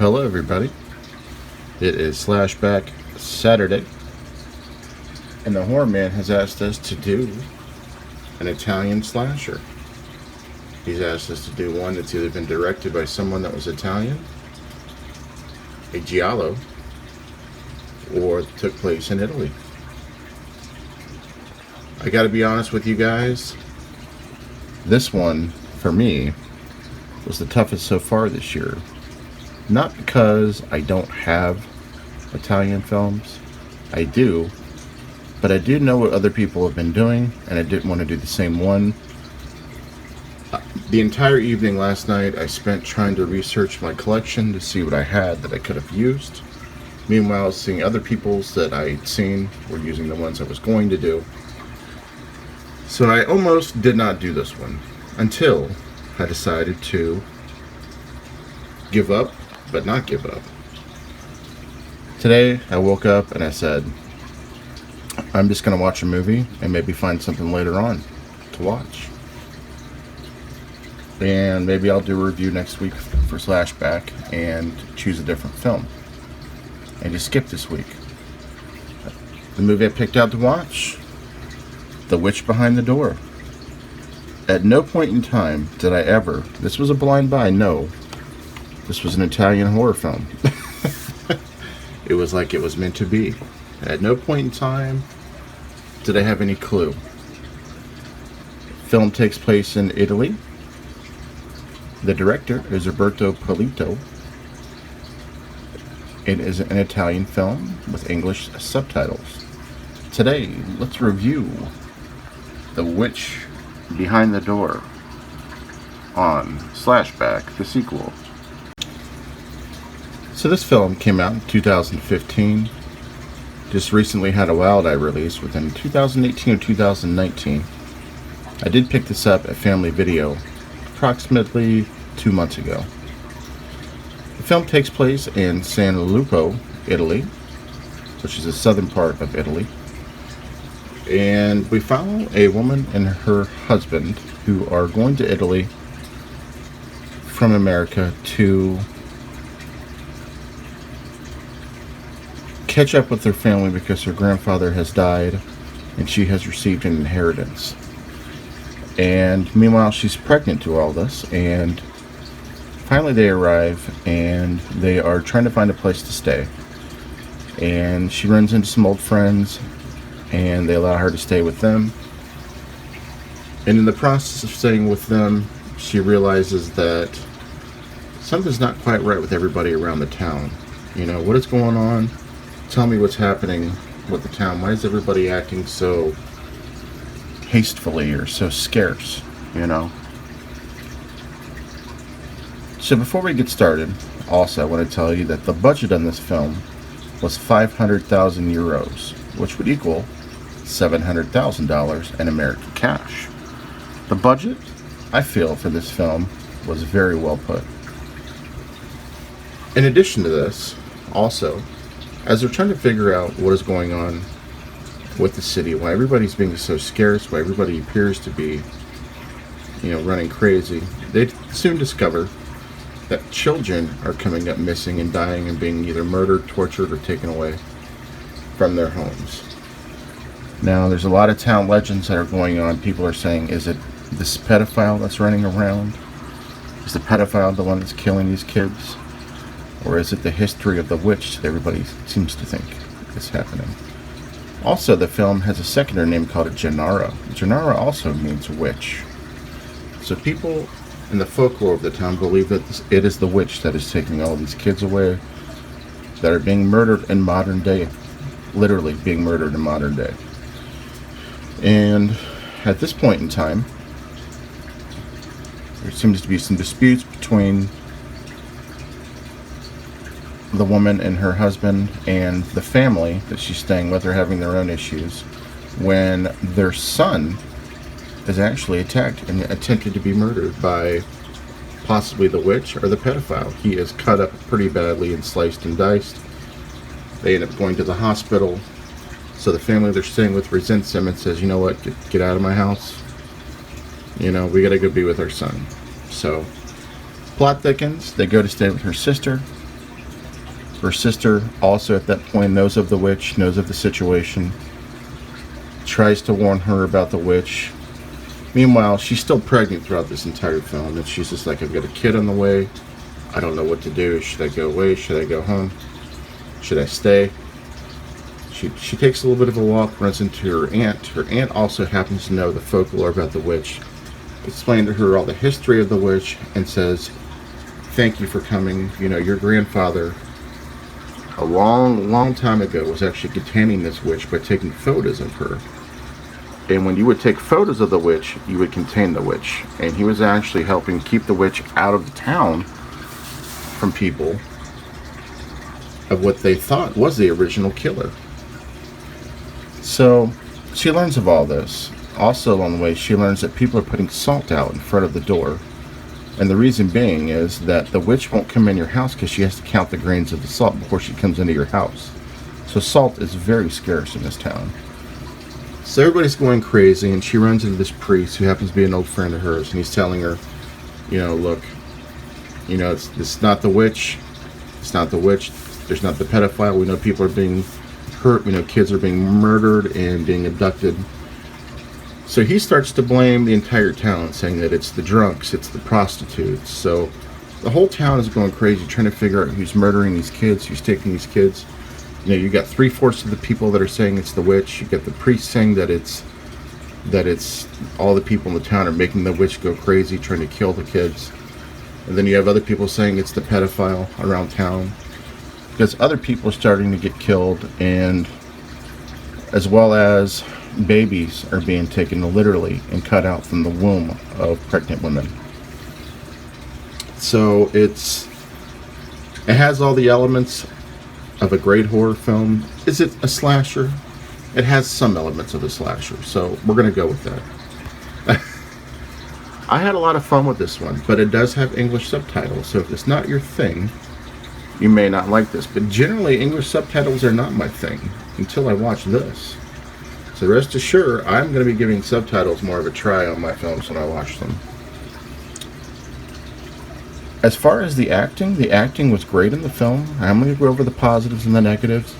Hello everybody. It is Slashback Saturday, and the Horror Man has asked us to do an Italian slasher. He's asked us to do one that's either been directed by someone that was Italian, a giallo, or took place in Italy. I gotta be honest with you guys, this one, for me, was the toughest so far this year. Not because I don't have Italian films, I do, but I do know what other people have been doing, and I didn't want to do the same one. The entire evening last night I spent trying to research my collection to see what I had that I could have used. Meanwhile, seeing other people's that I'd seen were using the ones I was going to do. So I almost did not do this one until I decided to give up, but not give up. Today I woke up and I said, I'm just going to watch a movie and maybe find something later on to watch. And maybe I'll do a review next week for Slashback and choose a different film. And just skip this week. The movie I picked out to watch, The Witch Behind the Door. At no point in time did I ever, this was a blind buy, know this was an Italian horror film. It was like it was meant to be. At no point in time did I have any clue. The film takes place in Italy. The director is Roberto Polito. It is an Italian film with English subtitles. Today, let's review The Witch Behind the Door on Slashback, the sequel. So this film came out in 2015. Just recently had a Wild Eye release within 2018 or 2019. I did pick this up at Family Video approximately 2 months ago. The film takes place in San Lupo, Italy, which is the southern part of Italy. And we follow a woman and her husband who are going to Italy from America to catch up with their family because her grandfather has died and she has received an inheritance. And meanwhile, she's pregnant to all this, and finally they arrive and they are trying to find a place to stay. And she runs into some old friends and they allow her to stay with them. And in the process of staying with them, she realizes that something's not quite right with everybody around the town. You know, what is going on? Tell me what's happening with the town. Why is everybody acting so hastily or so scarce, you know? So before we get started, also I want to tell you that the budget on this film was 500,000 euros, which would equal $700,000 in American cash. The budget, I feel, for this film was very well put. In addition to this, also, as they're trying to figure out what is going on with the city, why everybody's being so scarce, why everybody appears to be, running crazy, they soon discover that children are coming up missing and dying and being either murdered, tortured, or taken away from their homes. Now, there's a lot of town legends that are going on. People are saying, is it this pedophile that's running around? Is the pedophile the one that's killing these kids? Or is it the history of the witch that everybody seems to think is happening? Also, the film has a secondary name called Janara. Janara also means witch. So people in the folklore of the town believe that it is the witch that is taking all these kids away that are being murdered in modern day. Literally being murdered in modern day. And at this point in time, there seems to be some disputes between the woman and her husband and the family that she's staying with are having their own issues when their son is actually attacked and attempted to be murdered by possibly the witch or the pedophile. He is cut up pretty badly and sliced and diced. They end up going to the hospital. So the family they're staying with resents him and says, you know what, get out of my house. We gotta go be with our son. So plot thickens. They go to stay with her sister. Her sister also at that point knows of the witch, knows of the situation, tries to warn her about the witch. Meanwhile, she's still pregnant throughout this entire film, and she's just like, I've got a kid on the way. I don't know what to do. Should I go away? Should I go home? Should I stay? She takes a little bit of a walk, runs into her aunt. Her aunt also happens to know the folklore about the witch, explained to her all the history of the witch, and says, thank you for coming. You know, your grandfather, a long time ago, was actually containing this witch by taking photos of her. And when you would take photos of the witch, you would contain the witch. And he was actually helping keep the witch out of the town from people of what they thought was the original killer. So she learns of all this. Also along the way, she learns that people are putting salt out in front of the door. And the reason being is that the witch won't come in your house because she has to count the grains of the salt before she comes into your house. So salt is very scarce in this town. So everybody's going crazy, and she runs into this priest who happens to be an old friend of hers, and he's telling her, you know, look, you know, it's not the witch. It's not the witch. There's not the pedophile. We know people are being hurt. We know kids are being murdered and being abducted. So he starts to blame the entire town, saying that it's the drunks, it's the prostitutes. So the whole town is going crazy, trying to figure out who's murdering these kids, who's taking these kids. You know, you got 3/4 of the people that are saying it's the witch. You got the priest saying that it's all the people in the town are making the witch go crazy, trying to kill the kids. And then you have other people saying it's the pedophile around town, because other people are starting to get killed, and as well as babies are being taken literally and cut out from the womb of pregnant women. So it has all the elements of a great horror film. Is it a slasher? It has some elements of a slasher, so we're going to go with that. I had a lot of fun with this one, but it does have English subtitles, so if it's not your thing, you may not like this. But generally, English subtitles are not my thing until I watch this. So rest assured, I'm going to be giving subtitles more of a try on my films when I watch them. As far as the acting was great in the film. I'm going to go over the positives and the negatives.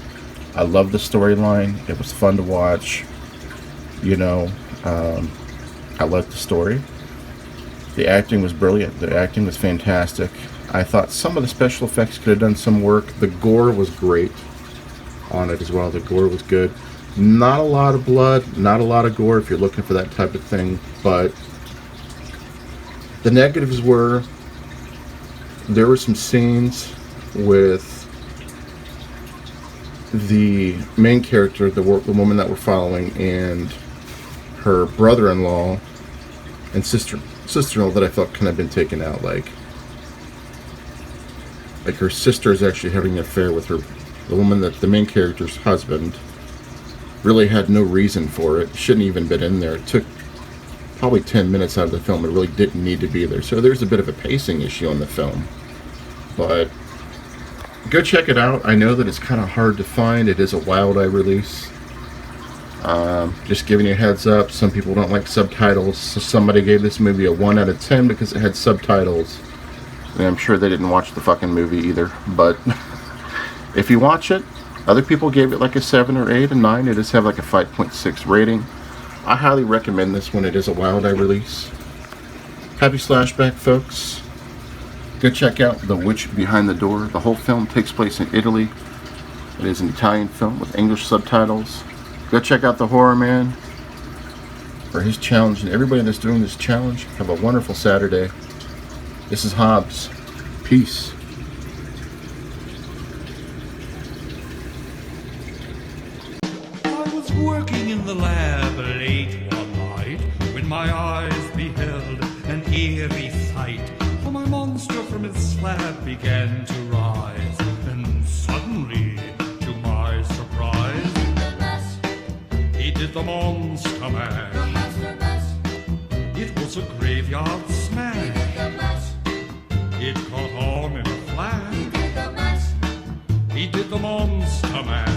I love the storyline. It was fun to watch. You know, I liked the story. The acting was brilliant. The acting was fantastic. I thought some of the special effects could have done some work. The gore was great on it as well. The gore was good. Not a lot of blood, not a lot of gore if you're looking for that type of thing, but the negatives were, there were some scenes with the main character, the woman that we're following, and her brother-in-law and sister-in-law that I felt kind of been taken out. Like her sister is actually having an affair with the woman that the main character's husband. Really had no reason for it. Shouldn't even been in there. It took probably 10 minutes out of the film. It really didn't need to be there. So there's a bit of a pacing issue in the film. But go check it out. I know that it's kind of hard to find. It is a Wild Eye release. Just giving you a heads up. Some people don't like subtitles. So somebody gave this movie a 1 out of 10 because it had subtitles. And I'm sure they didn't watch the fucking movie either. But if you watch it, other people gave it like a 7 or 8 and 9. It does have like a 5.6 rating. I highly recommend this one. It is a Wild Eye release. Happy Slashback, folks. Go check out The Witch Behind the Door. The whole film takes place in Italy. It is an Italian film with English subtitles. Go check out The Horror Man for his challenge. And everybody that's doing this challenge, have a wonderful Saturday. This is Hobbs. Peace. Working in the lab late one night, when my eyes beheld an eerie sight. For my monster from its slab began to rise, and suddenly, to my surprise, he did the monster mash. It was a graveyard smash. It caught on in a flash. He did the monster mash.